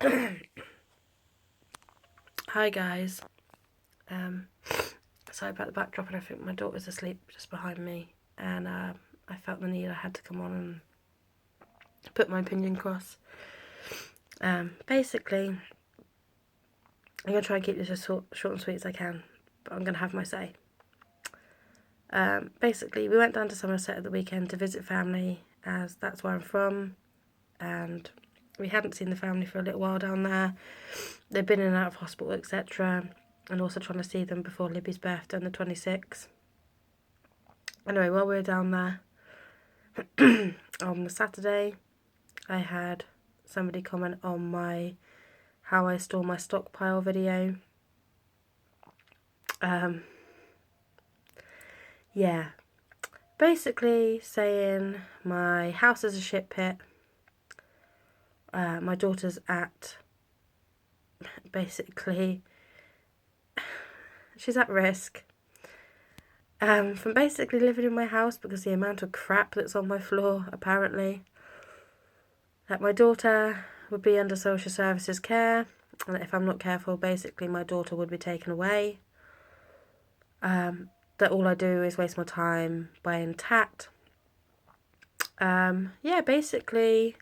Hi guys. Sorry about the backdrop, and I think my daughter's asleep just behind me, and I felt the need I had to come on and put my opinion across. Basically, I'm going to try and keep this as short and sweet as I can, but I'm going to have my say. Basically, we went down to Somerset at the weekend to visit family, as that's where I'm from, and we hadn't seen the family for a little while down there. They've been in and out of hospital, etc., and also trying to see them before Libby's birthday on the 26th. Anyway, while we were down there, on the Saturday, I had somebody comment on my how I store my stockpile video. Yeah, basically saying my house is a shit pit. My daughter's basically, she's at risk from basically living in my house because the amount of crap that's on my floor, apparently. That my daughter would be under social services care, and that if I'm not careful, basically my daughter would be taken away. That all I do is waste my time buying tat. Basically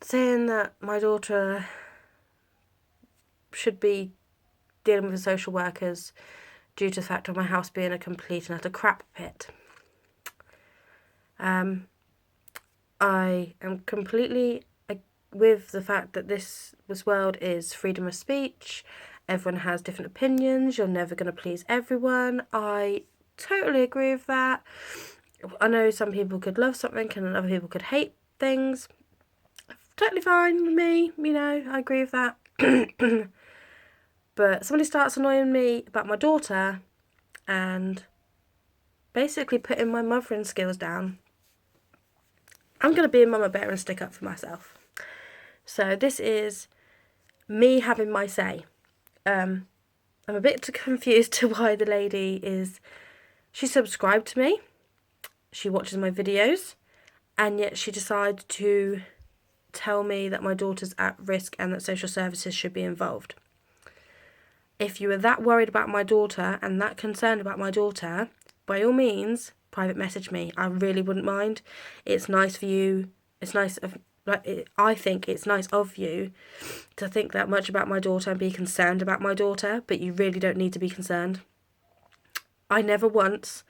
saying that my daughter should be dealing with the social workers due to the fact of my house being a complete and utter crap pit. I am completely with the fact that this world is freedom of speech. Everyone has different opinions. You're never going to please everyone. I totally agree with that. I know some people could love something and other people could hate things. Totally fine with me, I agree with that. But somebody starts annoying me about my daughter and basically putting my mothering skills down, I'm going to be a mama bear and stick up for myself. So this is me having my say. I'm a bit confused to why the lady she subscribed to me, she watches my videos, and yet she decided to tell me that my daughter's at risk and that social services should be involved. If you are that worried about my daughter and that concerned about my daughter, by all means, private message me. I really wouldn't mind. It's nice for you. I think it's nice of you to think that much about my daughter and be concerned about my daughter, but you really don't need to be concerned. I never once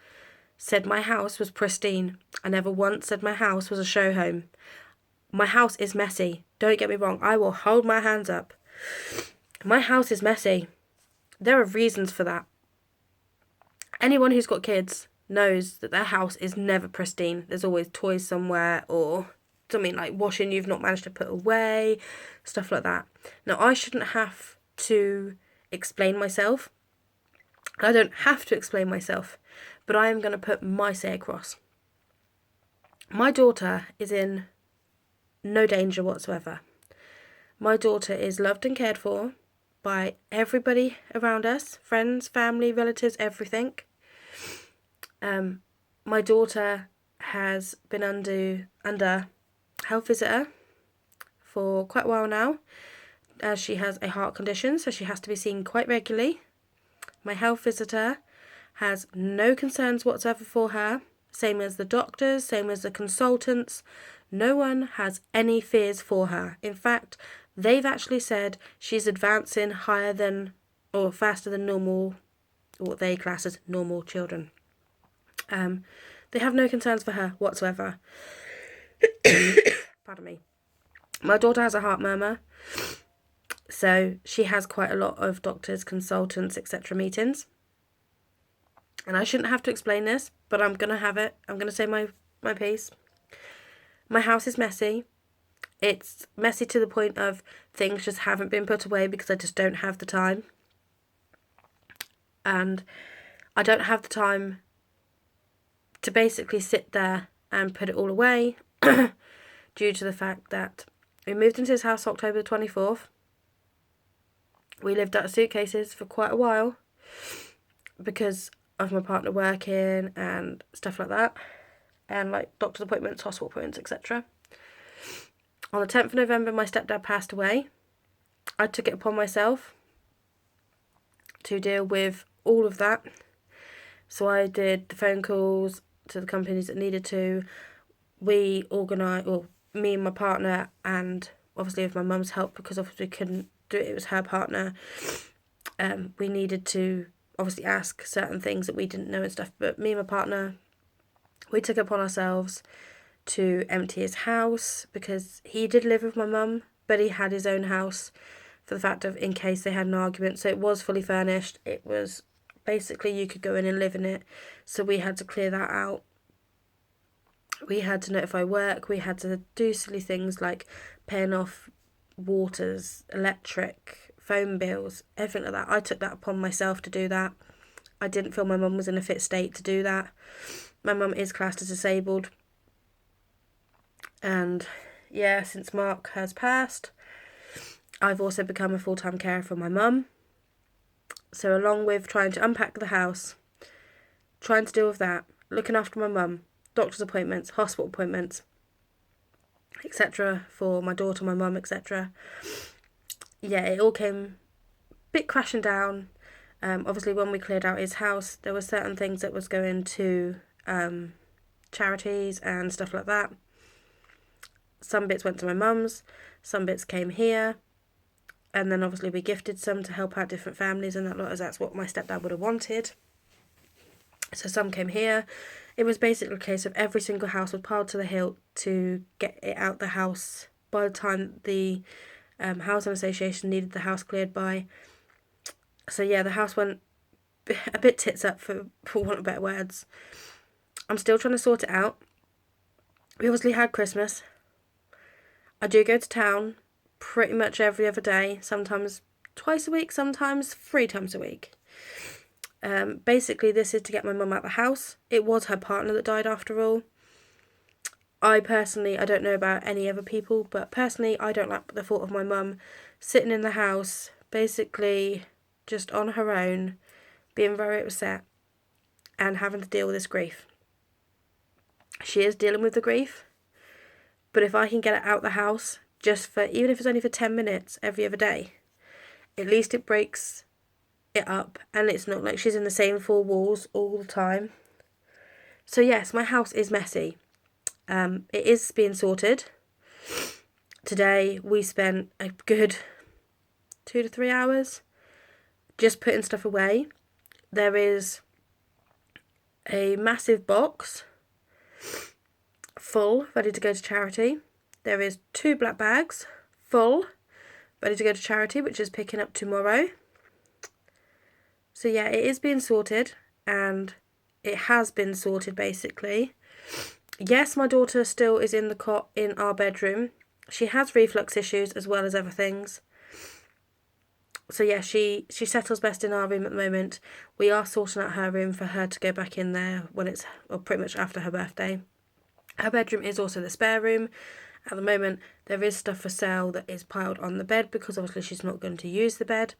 said my house was pristine. I never once said my house was a show home. My house is messy. Don't get me wrong. I will hold my hands up. My house is messy. There are reasons for that. Anyone who's got kids knows that their house is never pristine. There's always toys somewhere or something like washing you've not managed to put away, stuff like that. Now, I shouldn't have to explain myself. I don't have to explain myself, but I am going to put my say across. My daughter is in no danger whatsoever. My daughter is loved and cared for by everybody around us, friends, family, relatives, everything. My daughter has been under health visitor for quite a while now, as she has a heart condition, so she has to be seen quite regularly. My health visitor has no concerns whatsoever for her, same as the doctors, same as the consultants. No one has any fears for her. In fact, they've actually said she's advancing higher than or faster than normal, what they class as normal children. They have no concerns for her whatsoever. Pardon me. My daughter has a heart murmur, so she has quite a lot of doctors, consultants, etc. meetings. And I shouldn't have to explain this, but I'm going to have it. I'm going to say my piece. My house is messy. It's messy to the point of things just haven't been put away because I just don't have the time. And I don't have the time to basically sit there and put it all away due to the fact that we moved into this house October the 24th. We lived out of suitcases for quite a while because of my partner working and stuff like that, and like doctor's appointments, hospital appointments, etc. On the 10th of November, my stepdad passed away. I took it upon myself to deal with all of that. So I did the phone calls to the companies that needed to. We organised, well, me and my partner, and obviously with my mum's help, because obviously we couldn't do it, it was her partner. We needed to obviously ask certain things that we didn't know and stuff. But me and my partner, we took it upon ourselves to empty his house, because he did live with my mum, but he had his own house for the fact of in case they had an argument. So it was fully furnished. It was basically you could go in and live in it. So we had to clear that out. We had to notify work. We had to do silly things like paying off waters, electric, phone bills, everything like that. I took that upon myself to do that. I didn't feel my mum was in a fit state to do that. My mum is classed as disabled. And yeah, since Mark has passed, I've also become a full-time carer for my mum. So along with trying to unpack the house, trying to deal with that, looking after my mum, doctor's appointments, hospital appointments, etc. for my daughter, my mum, etc. Yeah, it all came a bit crashing down. Obviously, when we cleared out his house, there were certain things that was going to charities and stuff like that. Some bits went to my mum's, some bits came here, and then obviously we gifted some to help out different families and that lot, as that's what my stepdad would have wanted. So some came here. It was basically a case of every single house was piled to the hilt to get it out the house by the time the housing association needed the house cleared by. So yeah, the house went a bit tits up, for want of better words. I'm still trying to sort it out. We obviously had Christmas. I do go to town pretty much every other day, sometimes twice a week, sometimes 3 times a week. Basically, this is to get my mum out of the house. It was her partner that died after all. I don't know about any other people, but personally, I don't like the thought of my mum sitting in the house, basically just on her own, being very upset and having to deal with this grief. She is dealing with the grief, but if I can get it out the house, even if it's only for 10 minutes every other day, at least it breaks it up, and it's not like she's in the same 4 walls all the time. So yes, my house is messy. It is being sorted. Today we spent a good 2 to 3 hours just putting stuff away. There is a massive box full, ready to go to charity. There is 2 black bags full, ready to go to charity, which is picking up tomorrow. So yeah, it is being sorted, and it has been sorted basically. Yes, my daughter still is in the cot in our bedroom. She has reflux issues as well as other things. So yeah, she settles best in our room at the moment. We are sorting out her room for her to go back in there pretty much after her birthday. Her bedroom is also the spare room. At the moment, there is stuff for sale that is piled on the bed because obviously she's not going to use the bed.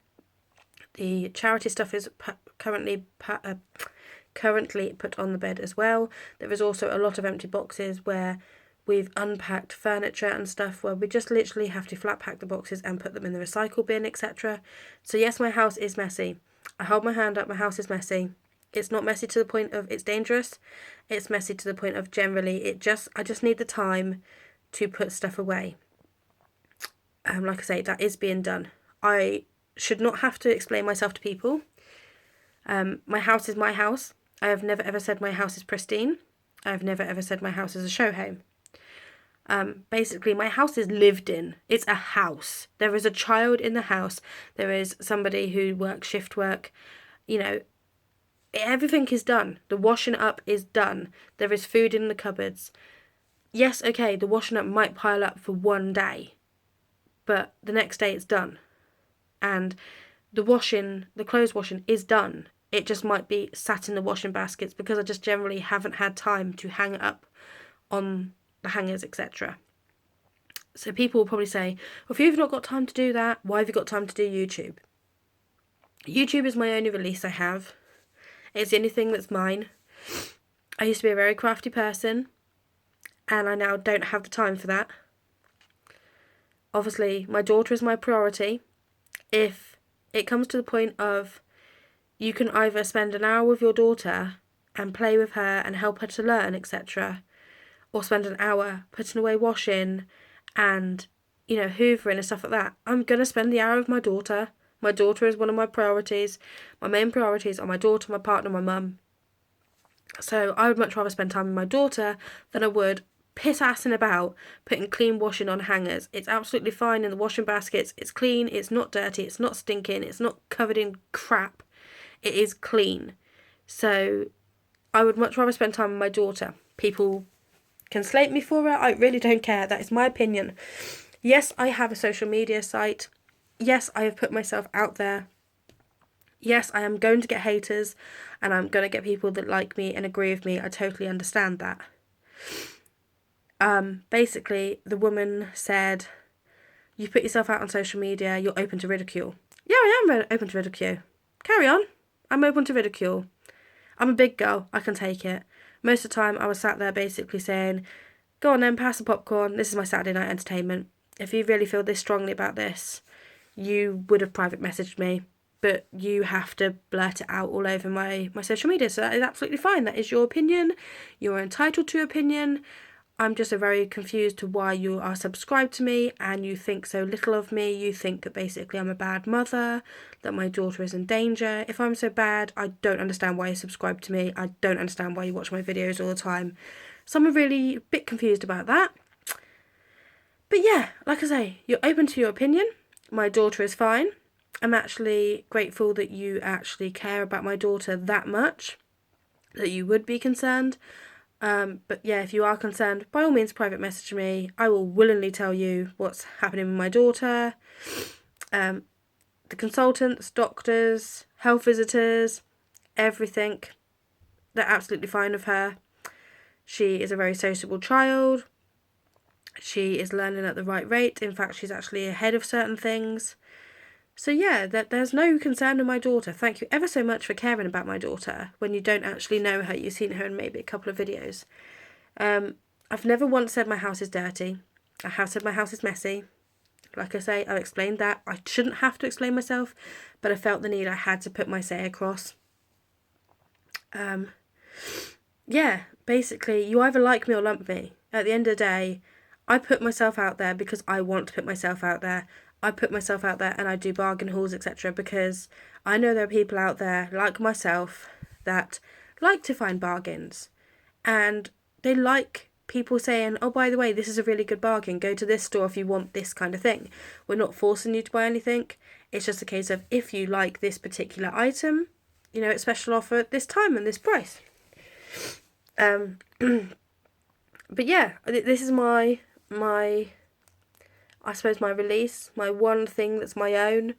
The charity stuff is currently put on the bed as well. There is also a lot of empty boxes where we've unpacked furniture and stuff where we just literally have to flat pack the boxes and put them in the recycle bin, etc. So yes, my house is messy. I hold my hand up, my house is messy. It's not messy to the point of it's dangerous. It's messy to the point of generally I just need the time to put stuff away. Like I say, that is being done. I should not have to explain myself to people. My house is my house. I have never ever said my house is pristine. I've never ever said my house is a show home. Basically, my house is lived in. It's a house. There is a child in the house. There is somebody who works shift work. Everything is done. The washing up is done. There is food in the cupboards. Yes, okay, the washing up might pile up for one day, but the next day it's done. And the clothes washing is done. It just might be sat in the washing baskets because I just generally haven't had time to hang it up on the hangers, etc. So people will probably say, well, if you've not got time to do that, why have you got time to do YouTube? YouTube is my only release I have. It's the only thing that's mine. I used to be a very crafty person, and I now don't have the time for that. Obviously, my daughter is my priority. If it comes to the point of you can either spend an hour with your daughter and play with her and help her to learn, etc., or spend an hour putting away washing and, hoovering and stuff like that, I'm going to spend the hour with my daughter. My daughter is one of my priorities. My main priorities are my daughter, my partner, my mum. So I would much rather spend time with my daughter than I would piss-assing about putting clean washing on hangers. It's absolutely fine in the washing baskets. It's clean, it's not dirty, it's not stinking, it's not covered in crap. It is clean. So I would much rather spend time with my daughter. People can slate me for it. I really don't care. That is my opinion. Yes, I have a social media site. Yes, I have put myself out there. Yes, I am going to get haters and I'm going to get people that like me and agree with me. I totally understand that. Basically, the woman said, you put yourself out on social media, you're open to ridicule. Yeah, I am open to ridicule. Carry on. I'm open to ridicule. I'm a big girl. I can take it. Most of the time, I was sat there basically saying, go on then, pass the popcorn. This is my Saturday night entertainment. If you really feel this strongly about this, you would have private messaged me. But you have to blurt it out all over my social media. So that is absolutely fine. That is your opinion. You're entitled to your opinion. I'm just very confused to why you are subscribed to me and you think so little of me. You think that basically I'm a bad mother, that my daughter is in danger. If I'm so bad, I don't understand why you subscribe to me. I don't understand why you watch my videos all the time. So I'm really a bit confused about that. But yeah, like I say, you're open to your opinion. My daughter is fine. I'm actually grateful that you actually care about my daughter that much, that you would be concerned. But yeah, if you are concerned, by all means private message me. I will willingly tell you what's happening with my daughter. The consultants, doctors, health visitors, everything, they're absolutely fine with her. She is a very sociable child. She is learning at the right rate. In fact, she's actually ahead of certain things. So yeah, there's no concern with my daughter. Thank you ever so much for caring about my daughter when you don't actually know her. You've seen her in maybe a couple of videos. I've never once said my house is dirty. I have said my house is messy. Like I say, I've explained that. I shouldn't have to explain myself, but I felt the need. I had to put my say across. Yeah, basically, you either like me or lump me. At the end of the day, I put myself out there because I want to put myself out there. I put myself out there and I do bargain hauls, etc. because I know there are people out there like myself that like to find bargains and they like people saying, oh, by the way, this is a really good bargain. Go to this store if you want this kind of thing. We're not forcing you to buy anything. It's just a case of if you like this particular item, it's special offer at this time and this price. But yeah, this is my I suppose my release, my one thing that's my own.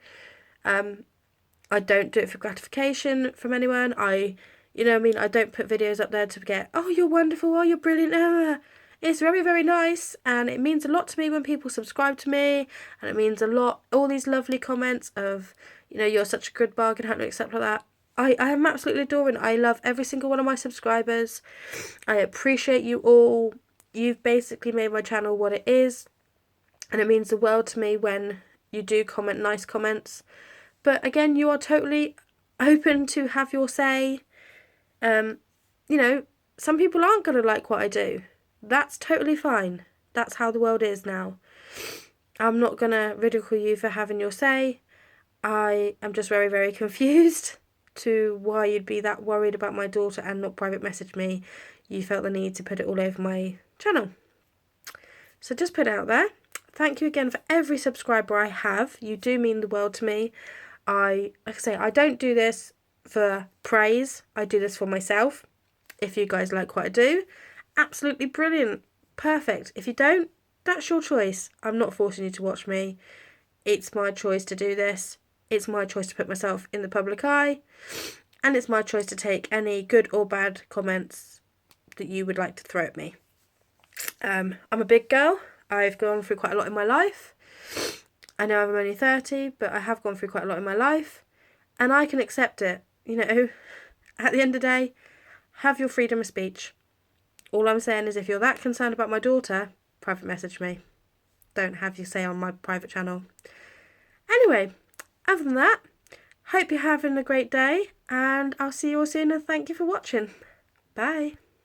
I don't do it for gratification from anyone. I don't put videos up there to get, oh, you're wonderful, oh, you're brilliant. It's very, very nice and it means a lot to me when people subscribe to me and it means a lot, all these lovely comments of, you're such a good bargain hunter, etc. like that. I am absolutely adoring. I love every single one of my subscribers. I appreciate you all. You've basically made my channel what it is. And it means the world to me when you do comment nice comments. But again, you are totally open to have your say. Some people aren't going to like what I do. That's totally fine. That's how the world is now. I'm not going to ridicule you for having your say. I am just very, very confused to why you'd be that worried about my daughter and not private message me. You felt the need to put it all over my channel. So just put it out there. Thank you again for every subscriber I have. You do mean the world to me. Like I say, I don't do this for praise. I do this for myself. If you guys like what I do, absolutely brilliant. Perfect. If you don't, that's your choice. I'm not forcing you to watch me. It's my choice to do this. It's my choice to put myself in the public eye. And it's my choice to take any good or bad comments that you would like to throw at me. I'm a big girl. I've gone through quite a lot in my life. I know I'm only 30, but I have gone through quite a lot in my life. And I can accept it. At the end of the day, have your freedom of speech. All I'm saying is if you're that concerned about my daughter, private message me. don't have your say on my private channel. Anyway, other than that, hope you're having a great day, and I'll see you all soon, and thank you for watching. Bye.